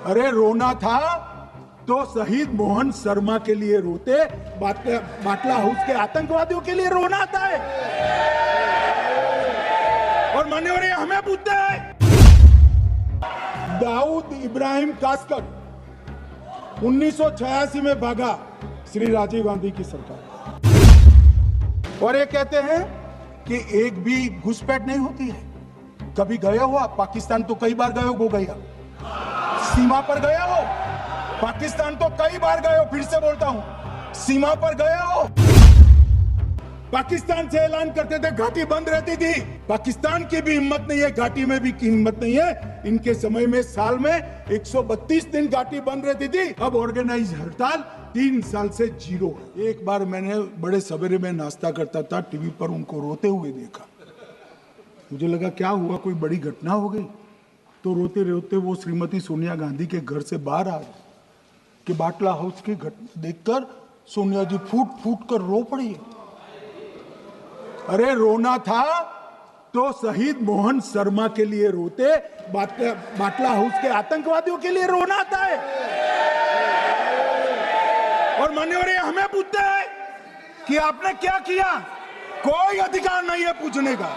अरे रोना था तो शहीद मोहन शर्मा के लिए रोते, बाटला हाउस के आतंकवादियों के लिए रोना आता है। और मान्यवर हमें पूछते हैं, दाऊद इब्राहिम कासकर 1986 में भागा श्री राजीव गांधी की सरकार, और ये कहते हैं कि एक भी घुसपैठ नहीं होती है। कभी गया हुआ पाकिस्तान तो कई बार गए हो गया, सीमा पर गए हो पाकिस्तान तो कई बार गए हो, फिर से बोलता हूं सीमा पर गए हो। पाकिस्तान से ऐलान करते थे घाटी बंद रहती थी, पाकिस्तान की भी हिम्मत नहीं है, घाटी में भी हिम्मत नहीं है। इनके समय में साल में 132 दिन घाटी बंद रहती थी। अब ऑर्गेनाइज हड़ताल 3 साल से 0 है। एक बार मैंने बड़े सवेरे में नाश्ता करता था, टीवी पर उनको रोते हुए देखा, मुझे लगा क्या हुआ, कोई बड़ी घटना हो गई। तो रोते रोते वो श्रीमती सोनिया गांधी के घर से बाहर आ गए कि बाटला हाउस की घटना देखकर सोनिया जी फूट फूट कर रो पड़ी। अरे रोना था तो शहीद मोहन शर्मा के लिए रोते, बाटला हाउस के आतंकवादियों के लिए रोना आता है। और मान्यवर हमें पूछते हैं कि आपने क्या किया, कोई अधिकार नहीं है पूछने का,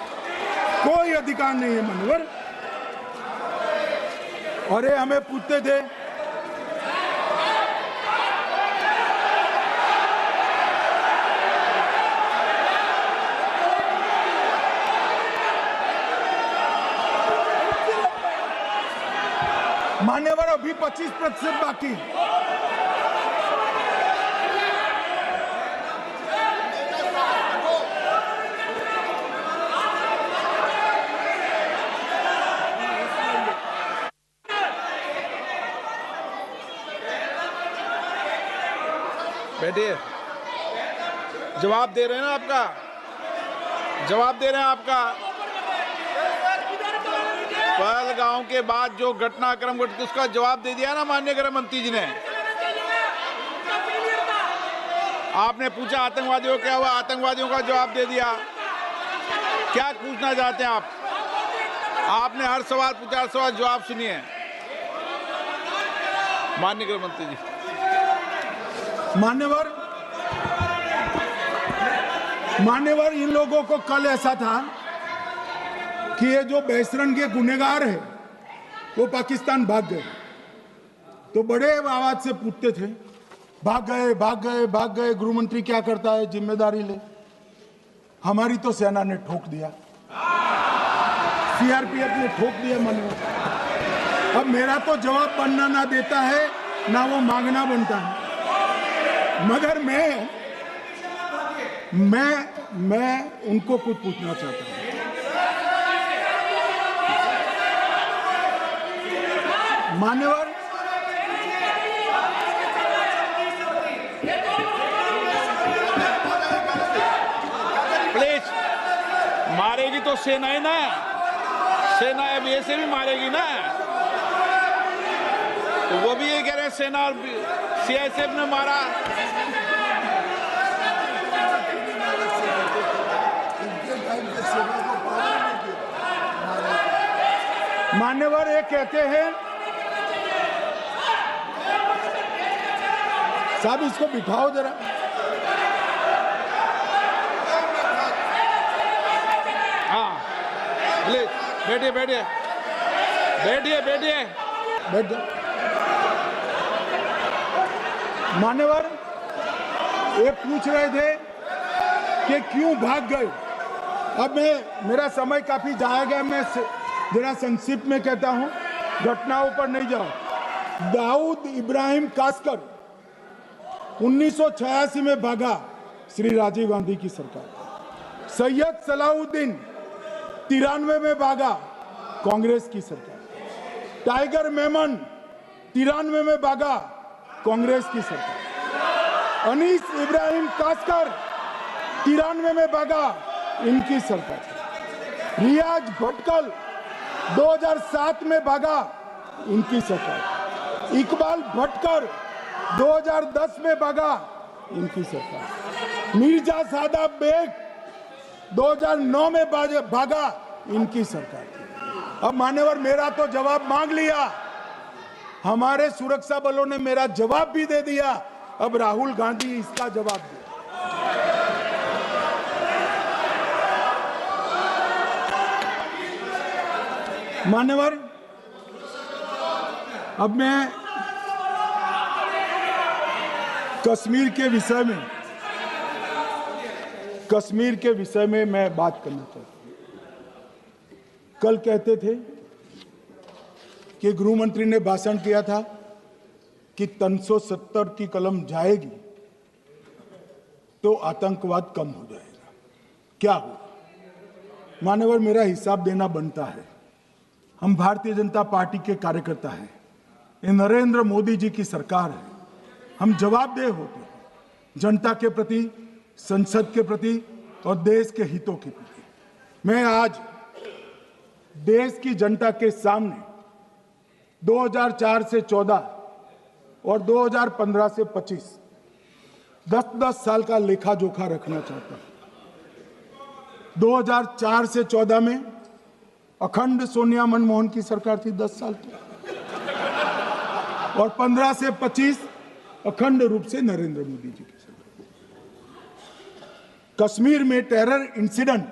कोई अधिकार नहीं है मान्यवर। और ये हमें पूछते थे मान्यवर अभी 25% बाकी। बैठिए, जवाब दे रहे हैं ना, आपका जवाब दे रहे हैं। आपका पहलगांव के बाद जो घटनाक्रम घटित उसका जवाब दे दिया ना माननीय गृह मंत्री जी ने। आपने पूछा आतंकवादियों क्या हुआ, आतंकवादियों का जवाब दे दिया। क्या पूछना चाहते हैं आप? आपने हर सवाल पूछा, हर सवाल जवाब सुनिए माननीय गृह मंत्री जी। मान्यवर इन लोगों को कल ऐसा था कि ये जो बेसरन के गुनहगार है वो पाकिस्तान भाग गए, तो बड़े आवाज से पूछते थे भाग गए भाग गए भाग गए, गृहमंत्री क्या करता है, जिम्मेदारी ले। हमारी तो सेना ने ठोक दिया, सीआरपीएफ ने ठोक दिया मान्यवर। अब मेरा तो जवाब बनना ना देता है ना वो मांगना बनता है, मगर मैं उनको कुछ पूछना चाहता हूं। मान्यवर प्लीज, मारेगी तो सेना ही ना, सेना अब ऐसे भी मारेगी ना, तो वो भी ये कह रहे हैं सेना और सीआईएसएफ ने मारा। मान्यवर ये कहते हैं, साहब इसको बिठाओ जरा। हाँ प्लीज बैठिए बैठिए बैठिए बैठिए बैठ जाओ। मान्यवर ये पूछ रहे थे कि क्यों भाग गए। अब मेरा समय काफी जाएगा, मैं जरा संक्षिप्त में कहता हूं, घटनाओं पर नहीं जाऊं। दाऊद इब्राहिम कासकर 1986 में भागा श्री राजीव गांधी की सरकार। सैयद सलाउद्दीन 93 में भागा कांग्रेस की सरकार। टाइगर मेमन 93 में भागा कांग्रेस की सरकार। अनीस इब्राहिम कासकर 93 में भागा इनकी सरकार। रियाज भटकल 2007 में भागा इनकी सरकार। इकबाल भटकर 2010 में भागा इनकी सरकार। मिर्जा सादाब बेग 2009 में भागा इनकी सरकार। अब मान्यवर मेरा तो जवाब मांग लिया, हमारे सुरक्षा बलों ने मेरा जवाब भी दे दिया। अब राहुल गांधी इसका जवाब दे। मान्यवर, अब मैं कश्मीर के विषय में मैं बात करना चाहता हूं। कल कहते थे कि गृह मंत्री ने भाषण किया था कि 370 की कलम जाएगी तो आतंकवाद कम हो जाएगा। क्या हुआ? मान्यवर, मेरा हिसाब देना बनता है। हम भारतीय जनता पार्टी के कार्यकर्ता हैं। ये नरेंद्र मोदी जी की सरकार है। हम जवाबदेह होते हैं जनता के प्रति, संसद के प्रति और देश के हितों के प्रति। मैं आज देश की जनता के सामने 2004 से 14 और 2015 से 25 10-10 साल का लेखा जोखा रखना चाहता हूं। 2004 से 14 में अखंड सोनिया मनमोहन की सरकार थी 10 साल की, और 15 से 25 अखंड रूप से नरेंद्र मोदी जी की सरकार। कश्मीर में टेरर इंसिडेंट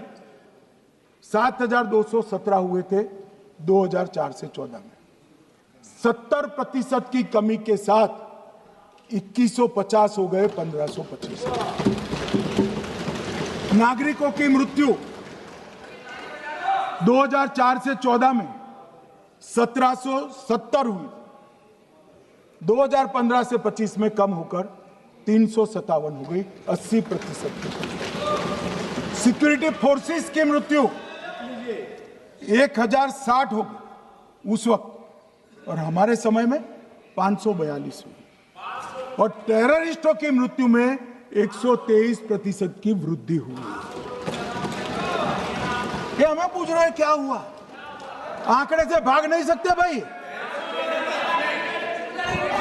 7,217 हुए थे 2004 से 14 में। 70% की कमी के साथ 2150 हो गए 1525। नागरिकों की मृत्यु 2004 से 14 में 1770 हुई, 2015 से 25 में कम होकर 357 हो गई, 80%। सिक्योरिटी फोर्सेस की मृत्यु 1060 हो गई उस वक्त, और हमारे समय में 542 हुई, और टेररिस्टों की मृत्यु में 123% की वृद्धि हुई। ये हमें पूछ रहे हैं क्या हुआ? आंकड़े से भाग नहीं सकते भाई,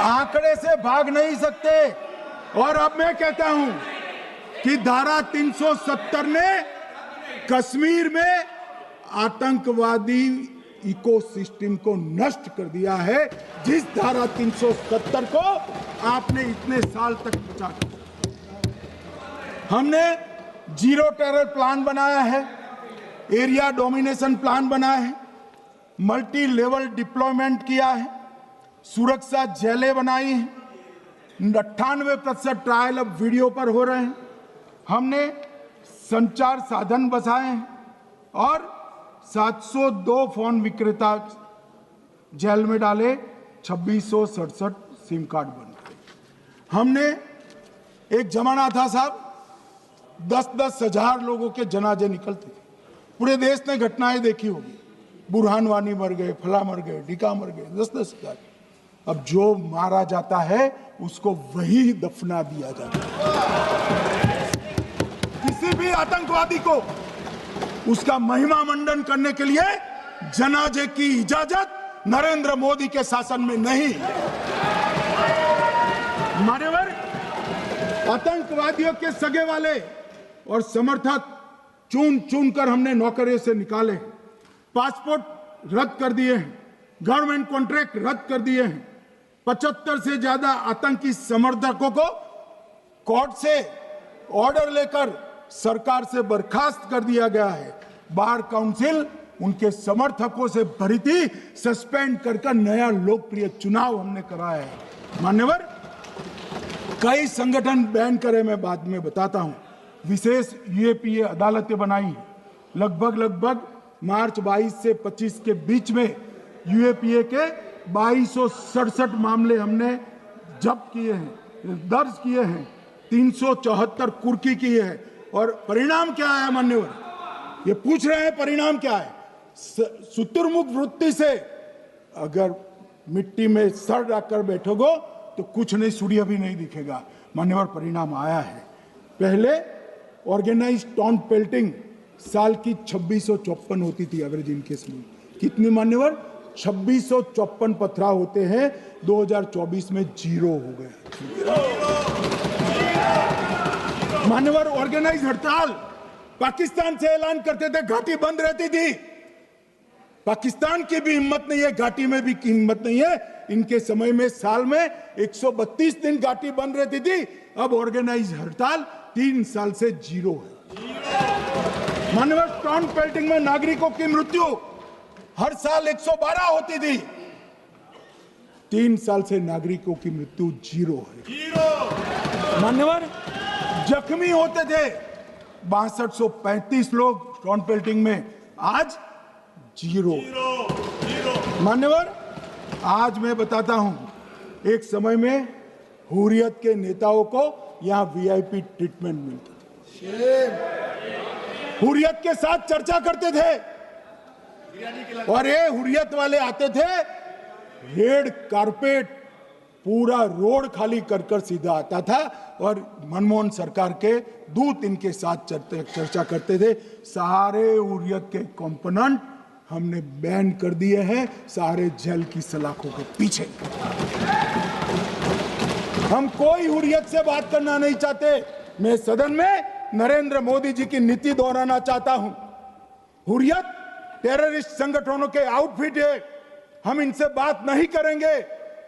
आंकड़े से भाग नहीं सकते। और अब मैं कहता हूं कि धारा 370 ने कश्मीर में आतंकवादी इकोसिस्टम को नष्ट कर दिया है, जिस धारा 370 को आपने इतने साल तक बचा कर। हमने जीरो टेरर प्लान बनाया है, एरिया डोमिनेशन प्लान बनाया है, मल्टी लेवल डिप्लॉयमेंट किया है, सुरक्षा जेलें बनाई हैं, 98% ट्रायल अब वीडियो पर हो रहे हैं। हमने संचार साधन बसाए हैं और 702 फोन विक्रेता जेल में डाले, 2667 सिम कार्ड बन गए। हमने, एक जमाना था साहब 10-10 हजार लोगों के जनाजे निकलते थे। पूरे देश ने घटनाएं देखी होगी, बुरहान वानी मर गए, फला मर गए, ढिका मर गए, 10-10 हजार। अब जो मारा जाता है उसको वही दफना दिया जाता है। किसी भी आतंकवादी को उसका महिमा मंडन करने के लिए जनाजे की इजाजत नरेंद्र मोदी के शासन में नहीं। मान्यवर, आतंकवादियों के सगे वाले और समर्थक चुन चुन कर हमने नौकरियों से निकाले, पासपोर्ट रद्द कर दिए हैं, गवर्नमेंट कॉन्ट्रैक्ट रद्द कर दिए हैं। 75 से ज्यादा आतंकी समर्थकों को कोर्ट से ऑर्डर लेकर सरकार से बर्खास्त कर दिया गया है। बार काउंसिल उनके समर्थकों से भरी थी, सस्पेंड कर नया लोकप्रिय चुनाव हमने कराया है। मान्यवर, कई संगठन बैन करे, मैं बाद में बताता हूं। विशेष यूएपीए अदालतें बनाई हैं। लगभग मार्च 22 से 25 के बीच में यूएपीए के 2267 मामले हमने जब्त किए हैं, दर्ज किए हैं, 374 कुर्की किए हैं। और परिणाम क्या आया मान्यवर? ये पूछ रहे हैं परिणाम क्या है? शुतुरमुख वृत्ति से अगर मिट्टी में सर रखकर बैठोगे तो कुछ नहीं, सूर्य भी नहीं दिखेगा। मान्यवर, परिणाम आया है। पहले ऑर्गेनाइज्ड टाउन पेल्टिंग साल की 2654 होती थी एवरेज इनकेस में। कितनी मान्यवर? 2654 पथराव होते हैं। 2024 में 0 हो गए। मान्यवर, ऑर्गेनाइज हड़ताल पाकिस्तान से ऐलान करते थे, घाटी बंद रहती थी। पाकिस्तान की भी हिम्मत नहीं है, घाटी में भी हिम्मत नहीं है इनके समय में साल में 132 दिन घाटी बंद रहती थी। अब ऑर्गेनाइज हड़ताल 3 साल से 0 है। मानव स्टोन पेल्टिंग में नागरिकों की मृत्यु हर साल 112 होती थी। 3 साल से नागरिकों की मृत्यु 0 है। मान्यवर जख्मी होते थे 6235 लोग स्टोन पेल्टिंग में, आज 0। मान्यवर आज मैं बताता हूं, एक समय में हुर्रियत के नेताओं को यहां वीआईपी ट्रीटमेंट मिलती थी, हुर्रियत के साथ चर्चा करते थे और ये हुर्रियत वाले आते थे, रेड कारपेट पूरा रोड खाली कर कर सीधा आता था और मनमोहन सरकार के दूत इनके साथ चर्चा करते थे। सारे हुर्रियत के कंपोनेंट हमने बैन कर दिए हैं, सारे जेल की सलाखों के पीछे। हम कोई हुर्रियत से बात करना नहीं चाहते। मैं सदन में नरेंद्र मोदी जी की नीति दोहराना चाहता हूं। हुर्रियत टेररिस्ट संगठनों के आउटफिट है, हम इनसे बात नहीं करेंगे।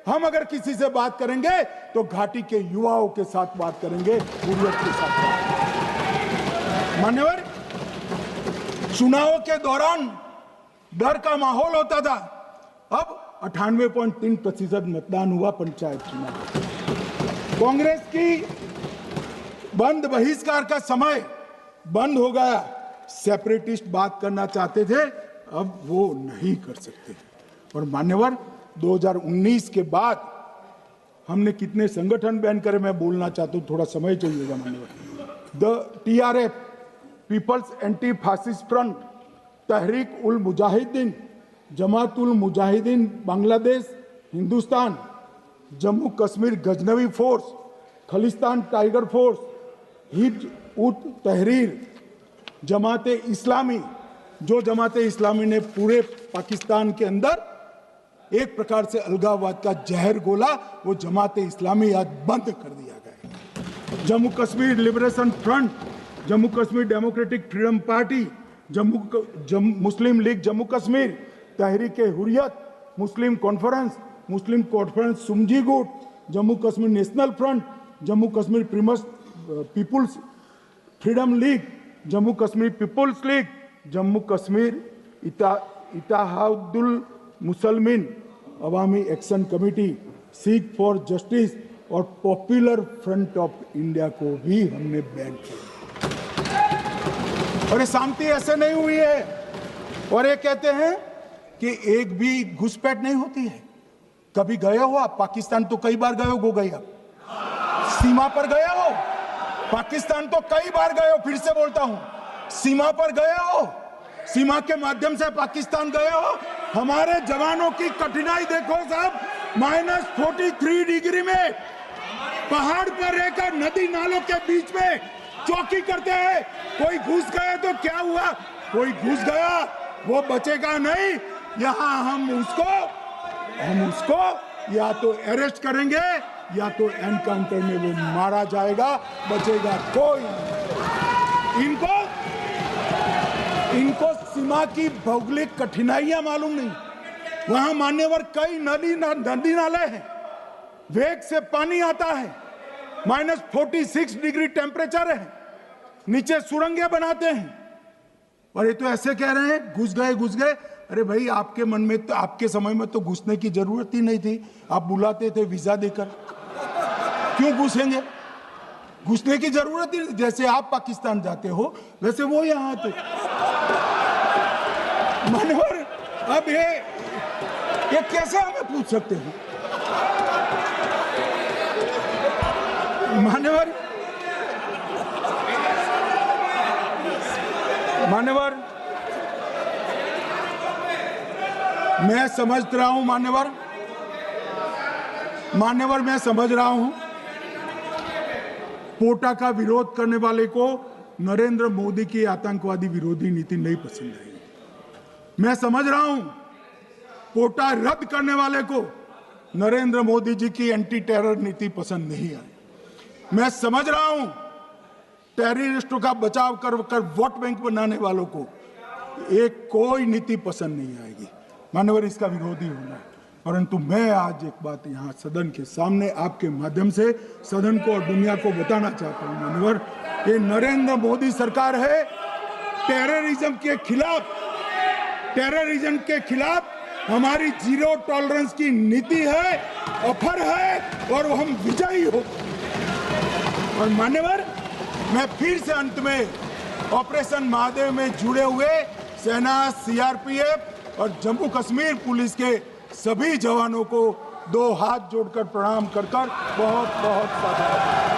हम अगर किसी से बात करेंगे तो घाटी के युवाओं के साथ बात करेंगे, हुर्रियत के साथ बात। मान्यवर चुनावों के दौरान डर का माहौल होता था, अब 98.3% मतदान हुआ पंचायत चुनाव। कांग्रेस की बंद बहिष्कार का समय बंद हो गया। सेपरेटिस्ट बात करना चाहते थे, अब वो नहीं कर सकते। और मान्यवर 2019 के बाद हमने कितने संगठन बैन करे, मैं बोलना चाहता हूं, थोड़ा समय चाहिएगा मान्यवर। The TRF, people's anti fascist front, Tehreek ul Mujahideen, Jamaat ul Mujahideen Bangladesh Hindustan, Jammu Kashmir Ghaznavi force, Khalistan tiger force, Hizb ut Tahrir, Jamaat Islami, जो जमात इस्लामी ने पूरे पाकिस्तान के अंदर एक प्रकार से अलगाववाद का जहर घोला, वो जमात इस्लामी आज बंद कर दिया गया। Jammu Kashmir liberation front, Jammu Kashmir democratic freedom party, Muslim league Jammu Kashmir, Tehreek Hurriyat, Muslim conference सुमजी गुट, Jammu Kashmir national front, Jammu Kashmir people's freedom league, Jammu Kashmir people's league, Jammu Kashmir Ittehadul Musalman Awami action committee, Sikh for justice और पॉपुलर फ्रंट ऑफ इंडिया को भी हमने बैन किया। और ये शांति ऐसे नहीं हुई है। और ये कहते हैं कि एक भी घुसपैठ नहीं होती है। कभी गए हो आप पाकिस्तान? तो कई बार गए हो गया, सीमा पर गए हो पाकिस्तान, तो कई बार गए हो। फिर से बोलता हूं, सीमा पर गए हो, सीमा के माध्यम से पाकिस्तान गए हो। हमारे जवानों की कठिनाई देखो साहब, -43 डिग्री में पहाड़ पर रहकर नदी नालों के बीच में चौकी करते हैं। कोई घुस गए तो क्या हुआ? कोई घुस गया वो बचेगा नहीं। यहां हम उसको या तो अरेस्ट करेंगे या तो एनकाउंटर में वो मारा जाएगा, बचेगा कोई नहीं। इनको सीमा की भौगोलिक कठिनाइयां मालूम नहीं। वहां मान्यवर कई नदी नाले हैं, वेग से पानी आता है, -46 डिग्री टेम्परेचर है, नीचे सुरंगें बनाते हैं। और ये तो ऐसे कह रहे हैं घुस गए। अरे भाई, आपके मन में तो, आपके समय में तो घुसने की जरूरत ही नहीं थी। आप बुलाते थे वीजा देकर, क्यों घुसेंगे? घुसने की जरूरत ही, जैसे आप पाकिस्तान जाते हो वैसे वो यहां आते। मान्यवर अब ये कैसे हमें पूछ सकते हैं? मान्यवर मैं समझ रहा हूं, मान्यवर मैं समझ रहा हूं, पोटा का विरोध करने वाले को नरेंद्र मोदी की आतंकवादी विरोधी नीति नहीं पसंद आई। मैं समझ रहा हूं, पोटा रद्द करने वाले को नरेंद्र मोदी जी की एंटी टेरर नीति पसंद नहीं आई। मैं समझ रहा हूं, टेररिस्टों का बचाव कर वोट बैंक बनाने वालों को एक कोई नीति पसंद नहीं आएगी। मानवर इसका विरोधी होना है। परंतु मैं आज एक बात यहाँ सदन के सामने आपके माध्यम से सदन को और दुनिया को बताना चाहता हूँ मान्यवर, ये नरेंद्र मोदी सरकार है। टेररिज्म के खिलाफ हमारी जीरो टॉलरेंस की नीति है, ऑफर है और हम विजयी हो। और मान्यवर, मैं फिर से अंत में ऑपरेशन महादेव में जुड़े हुए सेना, सीआरपीएफ और जम्मू कश्मीर पुलिस के सभी जवानों को दो हाथ जोड़कर प्रणाम कर बहुत बहुत साधुवाद।